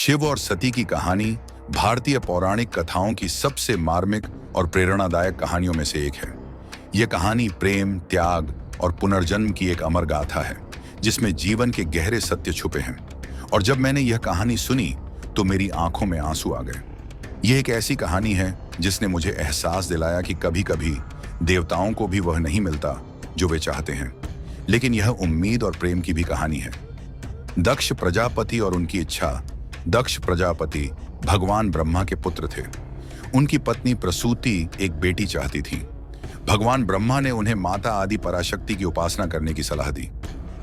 शिव और सती की कहानी भारतीय पौराणिक कथाओं की सबसे मार्मिक और प्रेरणादायक कहानियों में से एक है। यह कहानी प्रेम, त्याग और पुनर्जन्म की एक अमर गाथा है, जिसमें जीवन के गहरे सत्य छुपे हैं। और जब मैंने यह कहानी सुनी तो मेरी आंखों में आंसू आ गए। यह एक ऐसी कहानी है जिसने मुझे एहसास दिलाया कि कभी-कभी देवताओं को भी वह नहीं मिलता जो वे चाहते हैं, लेकिन यह उम्मीद और प्रेम की भी कहानी है। दक्ष प्रजापति और उनकी इच्छा। दक्ष प्रजापति भगवान ब्रह्मा के पुत्र थे। उनकी पत्नी प्रसूति एक बेटी चाहती थी। भगवान ब्रह्मा ने उन्हें माता आदि पराशक्ति की उपासना करने की सलाह दी।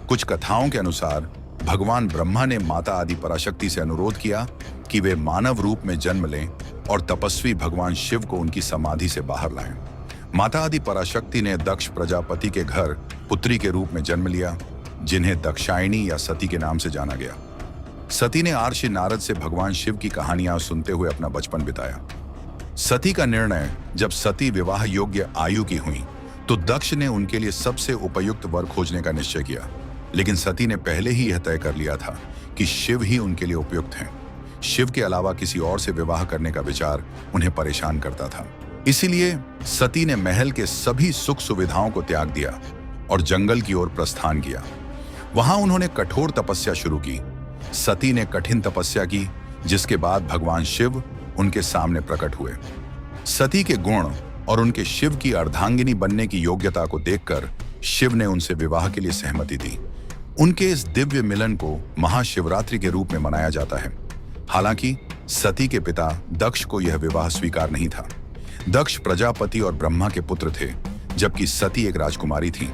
कुछ कथाओं के अनुसार भगवान ब्रह्मा ने माता आदि पराशक्ति से अनुरोध किया कि वे मानव रूप में जन्म लें और तपस्वी भगवान शिव को उनकी समाधि से बाहर लाएं। माता आदि पराशक्ति ने दक्ष प्रजापति के घर पुत्री के रूप में जन्म लिया, जिन्हें दक्षायणी या सती के नाम से जाना गया। सती ने आर्षि नारद से भगवान शिव की कहानियां सुनते हुए अपना बचपन बिताया। सती का निर्णय जब सती विवाह योग्य आयु की हुई तो दक्ष ने उनके लिए सबसे उपयुक्त वर खोजने का निश्चय किया, लेकिन सती ने पहले ही यह तय कर लिया था कि शिव ही उनके लिए उपयुक्त हैं। शिव के अलावा किसी और से विवाह करने का विचार उन्हें परेशान करता था। इसीलिए सती ने महल के सभी सुख सुविधाओं को त्याग दिया और जंगल की ओर प्रस्थान किया। वहां उन्होंने कठोर तपस्या शुरू की। सती ने कठिन तपस्या की, जिसके बाद भगवान शिव उनके सामने प्रकट हुए। सती के गुण और उनके शिव की अर्धांगिनी बनने की योग्यता को देखकर शिव ने उनसे विवाह के लिए सहमति दी। उनके इस दिव्य मिलन को महाशिवरात्रि के रूप में मनाया जाता है। हालांकि सती के पिता दक्ष को यह विवाह स्वीकार नहीं था। दक्ष प्रजापति और ब्रह्मा के पुत्र थे, जबकि सती एक राजकुमारी थी।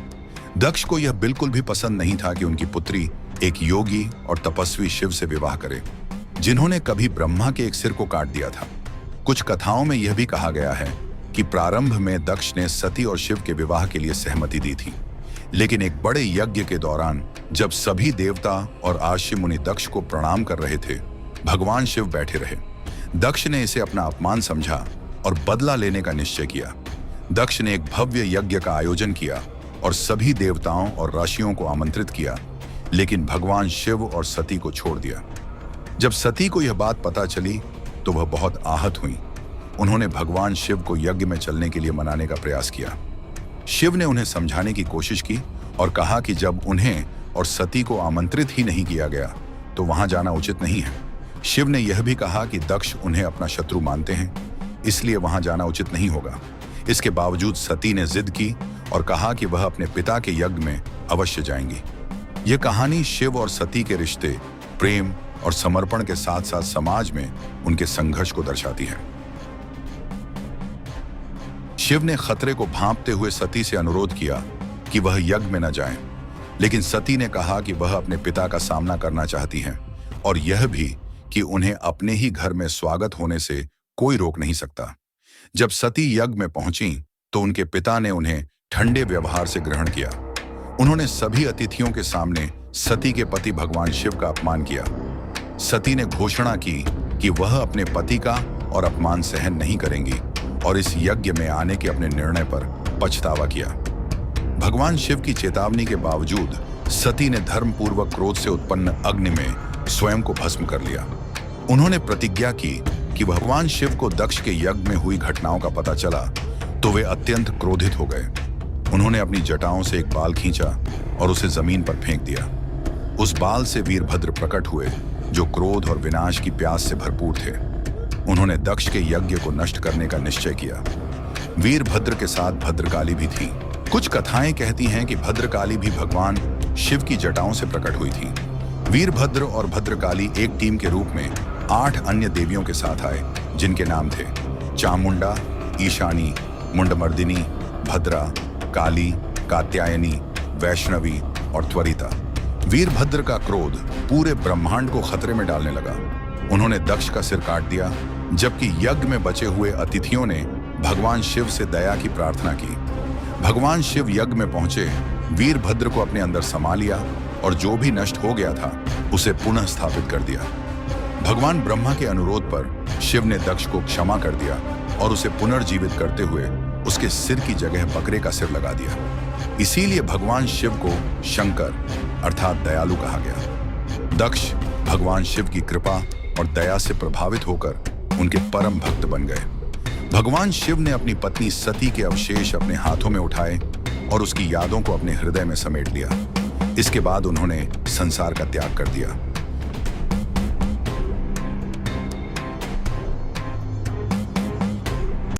दक्ष को यह बिल्कुल भी पसंद नहीं था कि उनकी पुत्री एक योगी और तपस्वी शिव से विवाह करे, जिन्होंने कभी ब्रह्मा के एक सिर को काट दिया था। कुछ कथाओं में यह भी कहा गया है कि प्रारंभ में दक्ष ने सती और शिव के विवाह के लिए सहमति दी थी, लेकिन एक बड़े यज्ञ के दौरान जब सभी देवता और आर्षि मुनि दक्ष को प्रणाम कर रहे थे, भगवान शिव बैठे रहे। दक्ष ने इसे अपना अपमान समझा और बदला लेने का निश्चय किया। दक्ष ने एक भव्य यज्ञ का आयोजन किया और सभी देवताओं और ऋषियों को आमंत्रित किया, लेकिन भगवान शिव और सती को छोड़ दिया। जब सती को यह बात पता चली तो वह बहुत आहत हुई। उन्होंने भगवान शिव को यज्ञ में चलने के लिए मनाने का प्रयास किया। शिव ने उन्हें समझाने की कोशिश की और कहा कि जब उन्हें और सती को आमंत्रित ही नहीं किया गया तो वहां जाना उचित नहीं है। शिव ने यह भी कहा कि दक्ष उन्हें अपना शत्रु मानते हैं, इसलिए वहां जाना उचित नहीं होगा। इसके बावजूद सती ने जिद की और कहा कि वह अपने पिता के यज्ञ में अवश्य जाएंगी। यह कहानी शिव और सती के रिश्ते, प्रेम और समर्पण के साथ साथ समाज में उनके संघर्ष को दर्शाती है। शिव ने खतरे को भांपते हुए सती से अनुरोध किया कि वह यज्ञ में न जाएं, लेकिन सती ने कहा कि वह अपने पिता का सामना करना चाहती हैं और यह भी कि उन्हें अपने ही घर में स्वागत होने से कोई रोक नहीं सकता। जब सती यज्ञ में पहुंची तो उनके पिता ने उन्हें ठंडे व्यवहार से ग्रहण किया। उन्होंने सभी अतिथियों के सामने सती के पति भगवान शिव का अपमान किया। सती ने घोषणा की कि वह अपने पति का और अपमान सहन नहीं करेंगी और इस यज्ञ में आने के अपने निर्णय पर पछतावा किया। भगवान शिव की चेतावनी के बावजूद सती ने धर्मपूर्वक क्रोध से उत्पन्न अग्नि में स्वयं को भस्म कर लिया। उन्होंने प्रतिज्ञा की कि भगवान शिव को दक्ष के यज्ञ में हुई घटनाओं का पता चला तो वे अत्यंत क्रोधित हो गए। उन्होंने अपनी जटाओं से एक बाल खींचा और उसे जमीन पर फेंक दिया। उस बाल से वीरभद्र प्रकट हुए, जो क्रोध और विनाश की प्यास से भरपूर थे। उन्होंने दक्ष के यज्ञ को नष्ट करने का निश्चय किया। वीरभद्र के साथ भद्रकाली भी थी। कुछ कथाएं कहती हैं कि भद्रकाली भी भगवान शिव की जटाओं से प्रकट हुई थी। वीरभद्र और भद्रकाली एक टीम के रूप में 8 अन्य देवियों के साथ आए, जिनके नाम थे चामुंडा, ईशानी, मुंडमर्दिनी, भद्रा, काली, कात्यायनी, वैष्णवी और त्वरिता। वीरभद्र का क्रोध पूरे ब्रह्मांड को खतरे में डालने लगा। उन्होंने दक्ष का सिर काट दिया, जबकि यज्ञ में बचे हुए अतिथियों ने भगवान शिव से दया की प्रार्थना की। भगवान शिव यज्ञ में पहुंचे, वीरभद्र को अपने अंदर समा लिया और जो भी नष्ट हो गया था उसे पुनः स्थापित कर दिया। भगवान ब्रह्मा के अनुरोध पर शिव ने दक्ष को क्षमा कर दिया और उसे पुनर्जीवित करते हुए उसके सिर की जगह बकरे का सिर लगा दिया। इसीलिए भगवान शिव को शंकर अर्थात दयालु कहा गया। दक्ष भगवान शिव की कृपा और दया से प्रभावित होकर उनके परम भक्त बन गए। भगवान शिव ने अपनी पत्नी सती के अवशेष अपने हाथों में उठाए और उसकी यादों को अपने हृदय में समेट लिया। इसके बाद उन्होंने संसार का त्याग कर दिया।